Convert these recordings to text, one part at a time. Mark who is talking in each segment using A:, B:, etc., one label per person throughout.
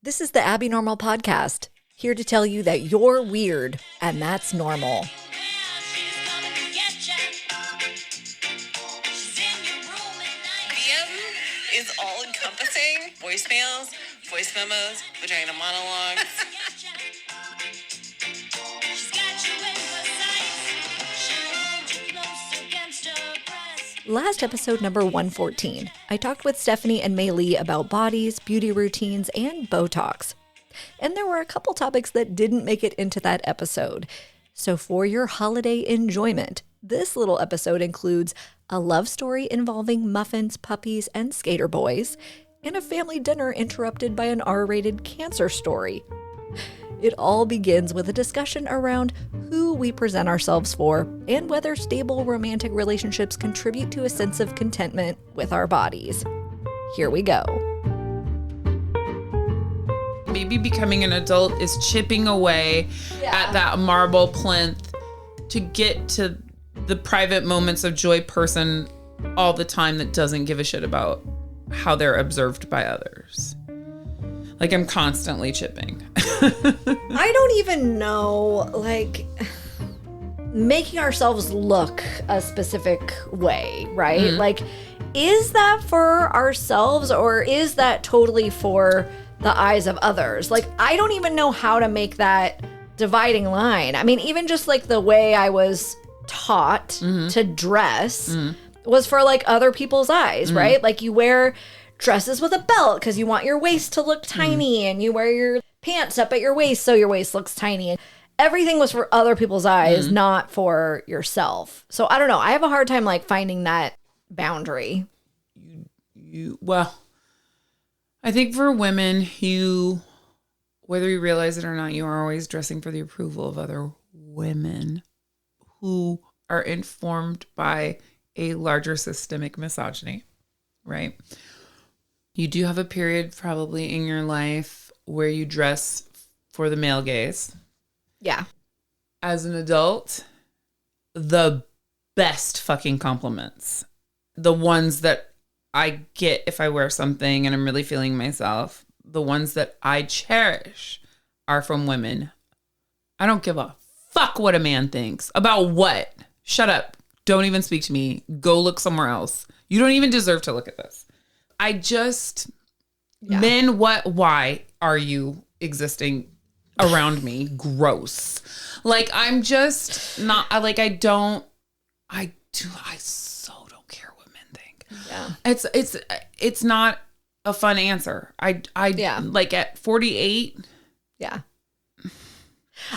A: This is the Abbey Normal Podcast, here to tell you that you're weird, and that's normal.
B: VM is all-encompassing. Voicemails, voice memos, vagina monologues.
A: Last episode, number 114, I talked with Stephanie and MaiLee about bodies, beauty routines, and Botox. And there were a couple topics that didn't make it into that episode. So for your holiday enjoyment, this little episode includes a love story involving muffins, puppies, and skater boys, and a family dinner interrupted by an R-rated cancer story. It all begins with a discussion around who we present ourselves for and whether stable romantic relationships contribute to a sense of contentment with our bodies. Here we go.
C: Maybe becoming an adult is chipping away at that marble plinth to get to the private moments of joy person all the time that doesn't give a shit about how they're observed by others. Like, I'm constantly chipping.
A: I don't even know, making ourselves look a specific way, right?
C: Mm-hmm.
A: Like, is that for ourselves or is that totally for the eyes of others? Like, I don't even know how to make that dividing line. I mean, even just like the way I was taught to dress was for like other people's eyes, right? Like, you wear dresses with a belt because you want your waist to look tiny, and you wear your pants up at your waist so your waist looks tiny. Everything was for other people's eyes, not for yourself. So I don't know. I have a hard time like finding that boundary.
C: Well, I think for women, whether you realize it or not, you are always dressing for the approval of other women who are informed by a larger systemic misogyny, right? You do have a period probably in your life where you dress for the male gaze.
A: Yeah.
C: As an adult, the best fucking compliments, the ones that I get if I wear something and I'm really feeling myself, the ones that I cherish are from women. I don't give a fuck what a man thinks. About what? Shut up. Don't even speak to me. Go look somewhere else. You don't even deserve to look at this. I just, men, why are you existing around me? Gross. Like, I'm just not, I so don't care what men think. Yeah. It's not a fun answer. Like at 48.
A: Yeah.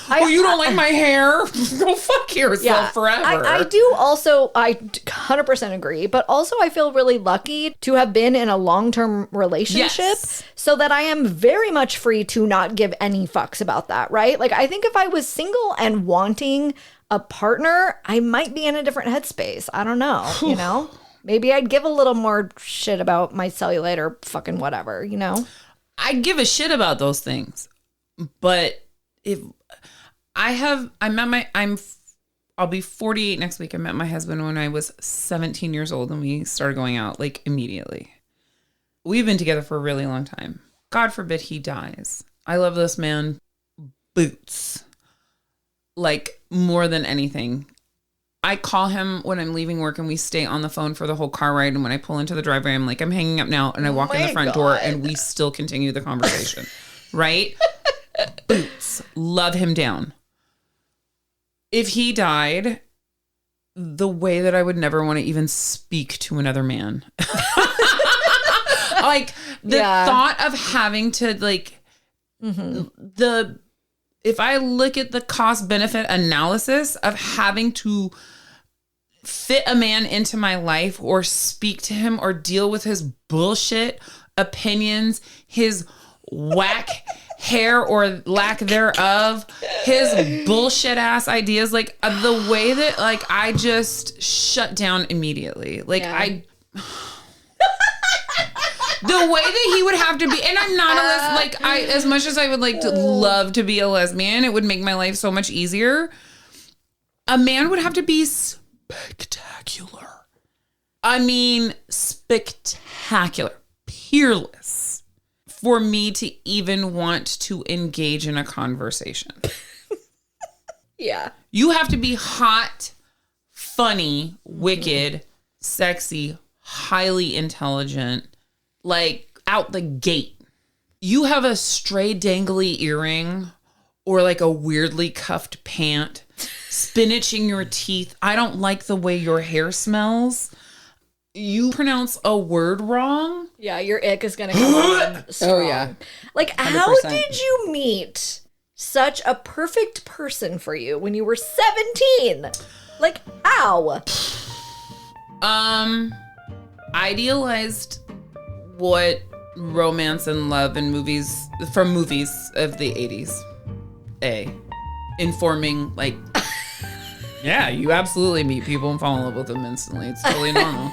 C: You don't like my hair? Go fuck yourself forever.
A: I do also, I 100% agree, but also I feel really lucky to have been in a long-term relationship so that I am very much free to not give any fucks about that, right? Like, I think if I was single and wanting a partner, I might be in a different headspace. I don't know, you know? Maybe I'd give a little more shit about my cellulite or fucking whatever, you know?
C: I give a shit about those things, but I'll be 48 next week. I met my husband when I was 17 years old and we started going out like immediately. We've been together for a really long time. God forbid he dies. I love this man boots like more than anything. I call him when I'm leaving work and we stay on the phone for the whole car ride. And when I pull into the driveway, I'm like, I'm hanging up now. And I walk in the front door and we still continue the conversation. Right? Boots. Love him down. If he died, the way that I would never want to even speak to another man. Like the thought of having to like if I look at the cost benefit analysis of having to fit a man into my life or speak to him or deal with his bullshit opinions, his whack hair or lack thereof, his bullshit ass ideas, like the way that like I just shut down immediately. Like the way that he would have to be, and I'm not a like I as much as I would like to love to be a lesbian, it would make my life so much easier. A man would have to be spectacular. I mean, spectacular, peerless. for me to even want to engage in a conversation.
A: Yeah.
C: You have to be hot, funny, wicked, sexy, highly intelligent, like out the gate. You have a stray dangly earring or like a weirdly cuffed pant, spinach in your teeth. I don't like the way your hair smells. You pronounce a word wrong.
A: Yeah, your ick is going to come on strong.
D: Oh, yeah.
A: Like,
D: 100%.
A: how did you meet such a perfect person for you when you were 17? Like, how?
C: Idealized what romance and love in movies, from movies of the 80s. Informing, like, yeah, you absolutely meet people and fall in love with them instantly. It's totally normal.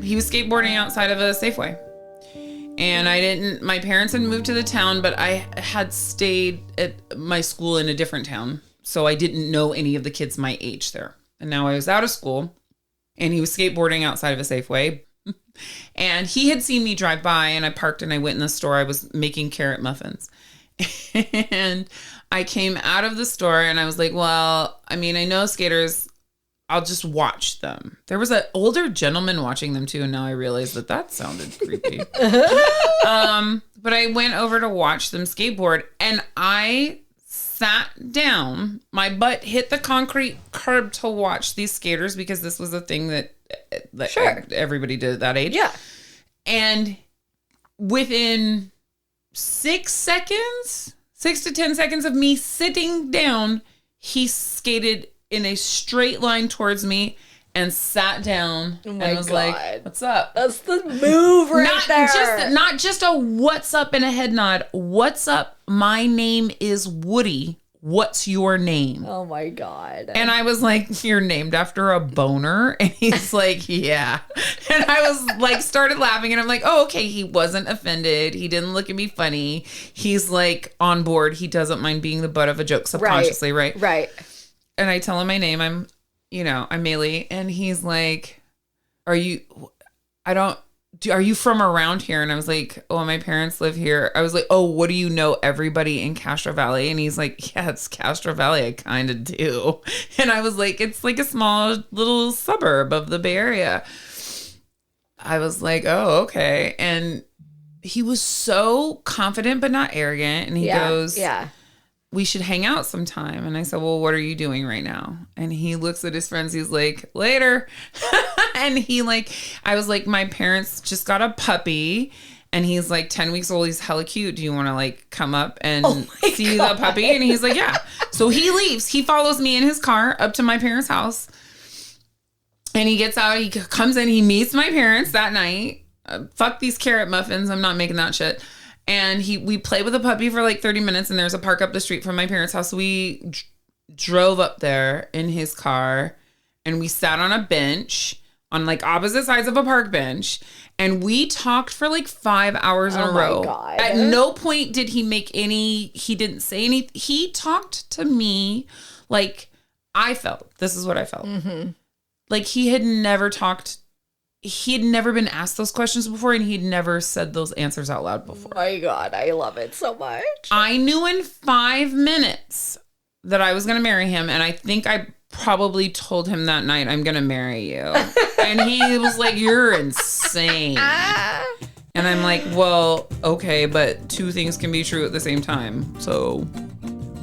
C: He was skateboarding outside of a Safeway. And my parents had moved to the town, but I had stayed at my school in a different town. So I didn't know any of the kids my age there. And now I was out of school and he was skateboarding outside of a Safeway. And he had seen me drive by and I parked and I went in the store. I was making carrot muffins. And I came out of the store and I was like, well, I mean, I know skaters, I'll just watch them. There was an older gentleman watching them too. And now I realize that sounded creepy. But I went over to watch them skateboard and I sat down. My butt hit the concrete curb to watch these skaters because this was a thing that
A: Sure.
C: everybody did at that age.
A: Yeah.
C: And within 6 to 10 seconds of me sitting down, he skated in a straight line towards me and sat down and was like, what's up?
A: That's the move there.
C: Not just a what's up and a head nod. What's up? My name is Woody. What's your name?
A: Oh my God.
C: And I was like, you're named after a boner? And he's like, yeah. And I was like, started laughing and I'm like, oh, okay. He wasn't offended. He didn't look at me funny. He's like on board. He doesn't mind being the butt of a joke subconsciously, right?
A: Right.
C: And I tell him my name. I'm MaiLee. And he's like, are you from around here? And I was like, oh, my parents live here. I was like, oh, what do you know everybody in Castro Valley? And he's like, yeah, it's Castro Valley. I kind of do. And I was like, it's like a small little suburb of the Bay Area. I was like, oh, okay. And he was so confident, but not arrogant. And he goes,
A: yeah,
C: we should hang out sometime. And I said, well, what are you doing right now? And he looks at his friends. He's like, later. And I was like, my parents just got a puppy and he's like 10 weeks old. He's hella cute. Do you want to like come up and see the puppy? And he's like, yeah. So he leaves. He follows me in his car up to my parents' house. And he gets out. He comes in. He meets my parents that night. Fuck these carrot muffins. I'm not making that shit. And we played with the puppy for like 30 minutes and there's a park up the street from my parents' house. So we drove up there in his car and we sat on a bench on like opposite sides of a park bench. And we talked for like 5 hours in a row.
A: God.
C: At no point did he didn't say anything. He talked to me like I felt. This is what I felt. Mm-hmm. Like he had never been asked those questions before and he'd never said those answers out loud before.
A: Oh my God, I love it so much.
C: I knew in 5 minutes that I was going to marry him. And I think I probably told him that night, I'm going to marry you. And he was like, you're insane. And I'm like, well, okay, but two things can be true at the same time. So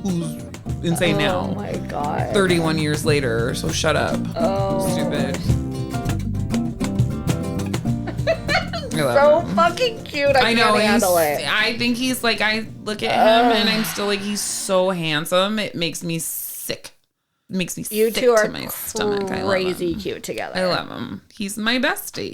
C: who's insane now?
A: Oh my God.
C: 31 years later. So shut up.
A: Oh.
C: Stupid.
A: So fucking cute. I know. Handle it.
C: I think he's like, I look at him and I'm still like, he's so handsome. It makes me sick. It makes me
A: you
C: sick
A: two are
C: to my stomach. I love
A: crazy
C: him.
A: cute together.
C: I love him. He's my bestie.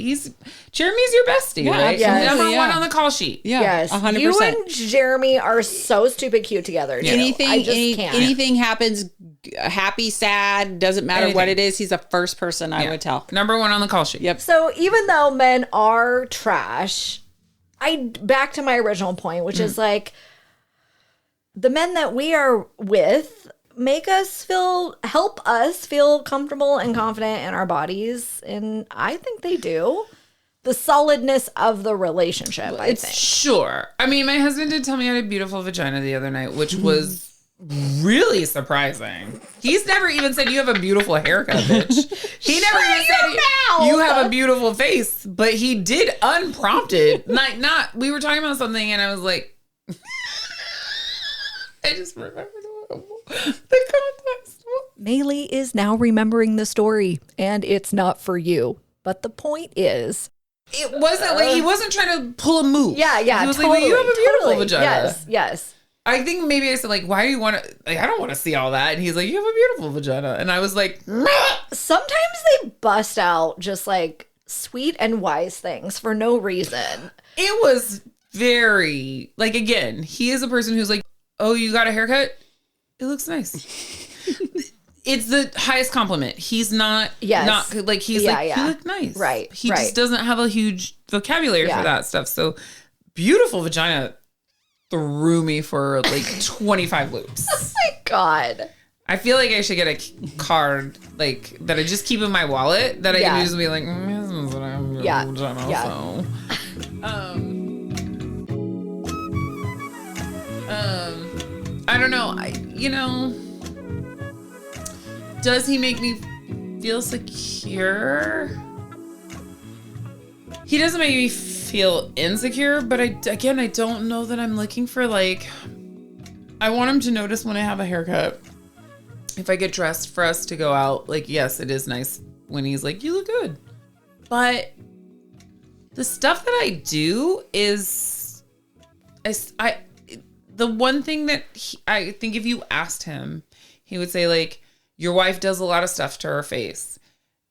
C: Jeremy's your bestie,
D: Yeah,
C: right?
D: yes.
C: Number
D: Yeah.
C: one on the call sheet.
D: Yeah,
A: Yes,
D: 100%.
A: you and Jeremy are so stupid cute together.
C: Yeah.
A: Too. I just can't.
D: Anything happens, happy, sad, doesn't matter what it is. He's the first person I would tell.
C: Number one on the call sheet.
D: Yep.
A: So even though men are trash, back to my original point, which is like the men that we are with help us feel comfortable and confident in our bodies. And I think they do. The solidness of the relationship, I think.
C: Sure. I mean, my husband did tell me I had a beautiful vagina the other night, which was really surprising. He's never even said you have a beautiful haircut, bitch. He never even said you have a beautiful face, but he did unprompted. We were talking about something and I was like, I just remembered the context.
A: MaiLee is now remembering the story, and it's not for you. But the point is,
C: it wasn't like he wasn't trying to pull a move.
A: Yeah,
C: he was
A: totally,
C: like, well, you have a beautiful vagina.
A: Yes.
C: I think maybe I said, like, why do you want to, like, I don't want to see all that. And he's like, you have a beautiful vagina. And I was like, nah.
A: Sometimes they bust out just like sweet and wise things for no reason.
C: It was very, like, again, he is a person who's like, oh, you got a haircut? It looks nice. It's the highest compliment. He's not, he's like, you look nice.
A: Right.
C: He just doesn't have a huge vocabulary for that stuff. So beautiful vagina threw me for like 25 loops.
A: Oh my God.
C: I feel like I should get a card like that I just keep in my wallet that I can use and be like, this is what I'm vagina. So. I don't know. Does he make me feel secure? He doesn't make me feel insecure, but I don't know that I'm looking for, like, I want him to notice when I have a haircut. If I get dressed for us to go out, like, yes, it is nice when he's like, you look good. But the stuff that I do is, the one thing that I think if you asked him, he would say, like, your wife does a lot of stuff to her face.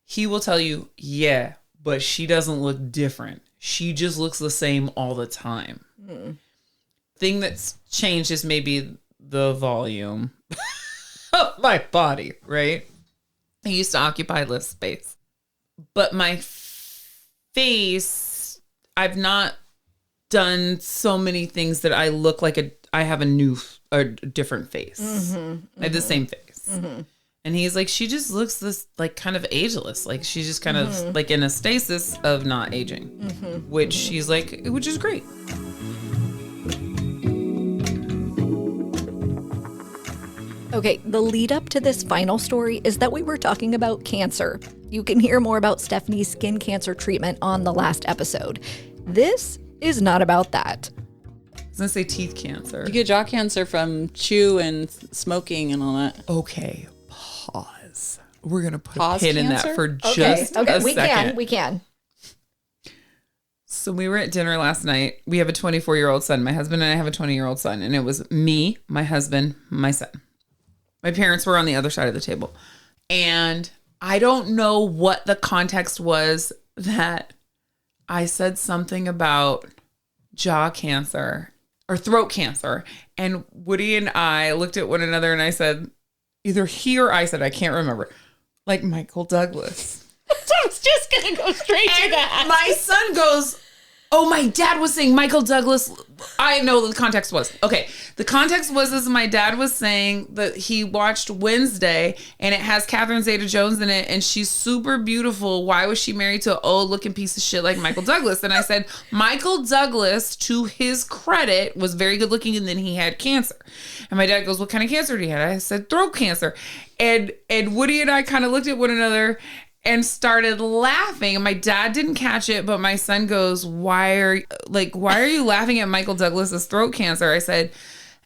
C: He will tell you, yeah, but she doesn't look different. She just looks the same all the time. Thing that's changed is maybe the volume of my body, right? I used to occupy less space. But my face, I've not done so many things that I look like I have a different face. I have the same face. And he's like, she just looks this like kind of ageless. Like she's just kind of like in a stasis of not aging, which she's like, which is great.
A: Okay, the lead up to this final story is that we were talking about cancer. You can hear more about Stephanie's skin cancer treatment on the last episode. This is not about that.
C: I was gonna say teeth cancer.
D: You get jaw cancer from chew and smoking and all that.
C: Okay, pause. We're gonna put
D: Pause
C: a pin in
D: cancer?
C: that for just a second.
A: We can.
C: So we were at dinner last night. We have a 24-year-old son. My husband and I have a 20-year-old son. And it was me, my husband, my son. My parents were on the other side of the table. And I don't know what the context was that I said something about jaw cancer or throat cancer. And Woody and I looked at one another and I said, either he or I said, I can't remember, like Michael Douglas.
D: So I was just going to go straight to that.
C: My son goes, oh, my dad was saying Michael Douglas. I know the context was. Okay. The context was my dad was saying that he watched Wednesday and it has Catherine Zeta-Jones in it and she's super beautiful. Why was she married to an old looking piece of shit like Michael Douglas? And I said, Michael Douglas, to his credit, was very good looking and then he had cancer. And my dad goes, what kind of cancer did he have? I said, throat cancer. And Woody and I kind of looked at one another and started laughing. And my dad didn't catch it, but my son goes, why are you laughing at Michael Douglas's throat cancer? I said,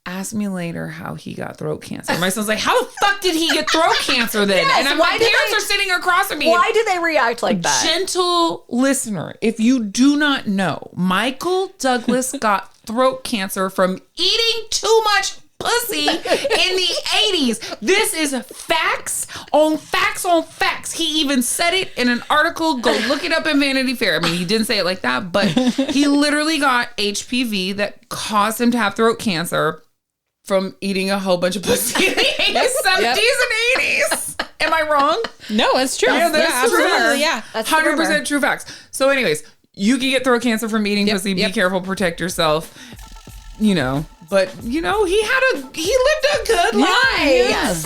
C: ask me later how he got throat cancer. My son's like, how the fuck did he get throat cancer then?
A: Yes,
C: and my parents are sitting across from me.
A: Why do they react like that?
C: Gentle listener, if you do not know, Michael Douglas got throat cancer from eating too much pussy in the 80s. This is facts on facts on facts. He even said it in an article. Go look it up in Vanity Fair. I mean, he didn't say it like that, but he literally got HPV that caused him to have throat cancer from eating a whole bunch of pussy in the 80s, 70s, and 80s. Am I wrong?
D: No, it's true.
C: Yeah, that's true.
D: Absolutely, yeah.
A: That's
C: 100% true facts. So anyways, you can get throat cancer from eating pussy. Be careful. Protect yourself. you know, but you know, he lived a good life.
A: Yes.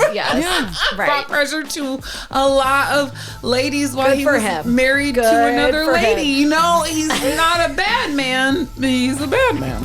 A: Right.
C: Brought pressure to a lot of ladies while
A: Good
C: he
A: for
C: was
A: him.
C: married
A: Good
C: to another
A: for
C: lady.
A: him.
C: You know, he's not a bad man. He's a bad man.